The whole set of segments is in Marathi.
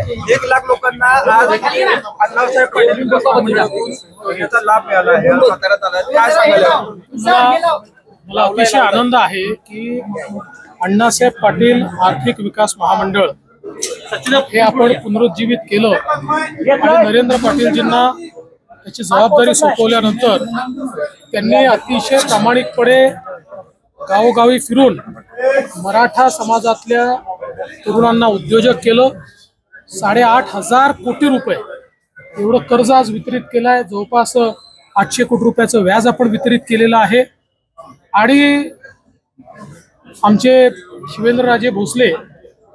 1 लाख लोकांना आज अण्णासाहेब पाटील याचा लाभ मिळाला आहे साताऱ्यात आला, काय सांगायला? मला अतिशय आनंद आहे की अण्णासाहेब पाटील आर्थिक विकास महामंडळ हे आपण पुनरुज्जीवित केलं आणि नरेंद्र पाटीलजींना त्याची जबाबदारी सोपवल्यानंतर त्यांनी अतिशय प्रामाणिकपणे गावोगावी फिरून मराठा समाजातल्या तरुणांना उद्योजक केलं। 8,500 कोटी रुपये एवढं कर्ज आज वितरित केलं आहे। जवळपास 800 कोटी रुपयाचं व्याज आपण वितरित केलेलं आहे। आणि आमचे शिवेंद्रराजे भोसले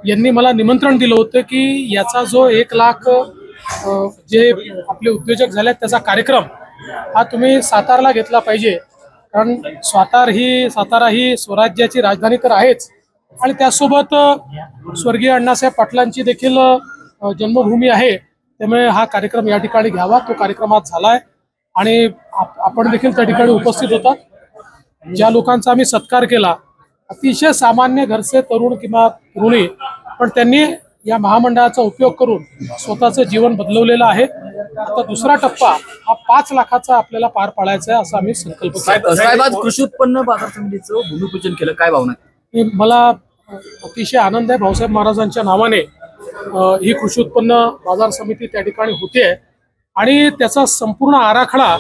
यांनी मला निमंत्रण दिलं होतं की याचा जो 1 लाख जे आपले उद्योजक झाले त्याचा कार्यक्रम हा तुम्ही सातारला घेतला पाहिजे, कारण सातारा ही स्वराज्याची राजधानी तर आहेच आणि त्यासोबत स्वर्गीय अण्णासाहेब पाटलांची देखील जन्मभूमी आहे, त्यामुळे हा कार्यक्रम या ठिकाणी घ्यावा। तो कार्यक्रम आज झालाय आणि आपण देखील त्या ठिकाणी उपस्थित होता। ज्या लोकांचा आम्ही सत्कार केला अतिशय सामान्य घरचे तरुण किंवा तरुणी, पण त्यांनी या महामंडळाचा उपयोग करून स्वतःचं जीवन बदलवलेलं आहे। आता दुसरा टप्पा हा 5 लाखाचा आपल्याला पार पाडायचा आहे असा आम्ही संकल्प केला। साहेब आज कृषी उत्पन्न बाजार समितीचं भूमिपूजन केलं, काय भावना? मला अतिशय आनंद आहे। भाऊसाहेब महाराजांच्या नावाने ही कृषी उत्पन्न बाजार समिती त्या ठिकाणी होते आणि त्याचा संपूर्ण आराखडा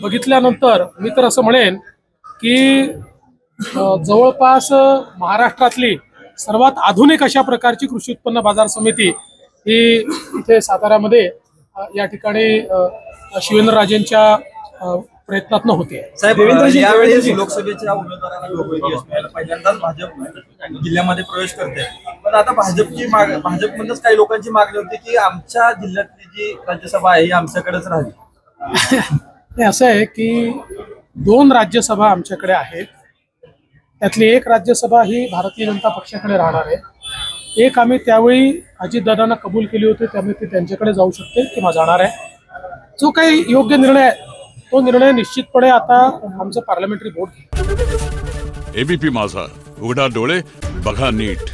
बघितल्यानंतर मी तर असं म्हणेन की जवळपास महाराष्ट्रातली सर्वात आधुनिक अशा प्रकारची कृषी उत्पन्न बाजार समिती ही इथे साताऱ्यामध्ये या ठिकाणी शिवेंद्रराजेंच्या प्रयत्नातून होते। साहेब यावेळी लोकसभेच्या उमेदवारांना पहिल्यांदाच भाजप जिल्ह्यामध्ये प्रवेश करते, पण आता भाजपमधूनच काही लोकांची मागणी होती की आमच्या जिल्ह्यातली जी राज्यसभा आहे ही आमच्याकडेच राहावी। असं आहे की 2 राज्यसभा आमच्याकडे आहेत, त्यातली एक राज्यसभा ही भारतीय जनता पक्षाकडे राहणार आहे। एक आम्ही त्यावेळी अजितदादांना कबूल केली होती, त्यामुळे ती त्यांच्याकडे जाऊ शकते किंवा जाणार आहे। जो काही योग्य निर्णय आहे तो निर्णय निश्चितपणे आता आमचं पार्लमेंटरी बोर्ड घेईल। एबीपी माझा, उघडा डोळे बघा नीट।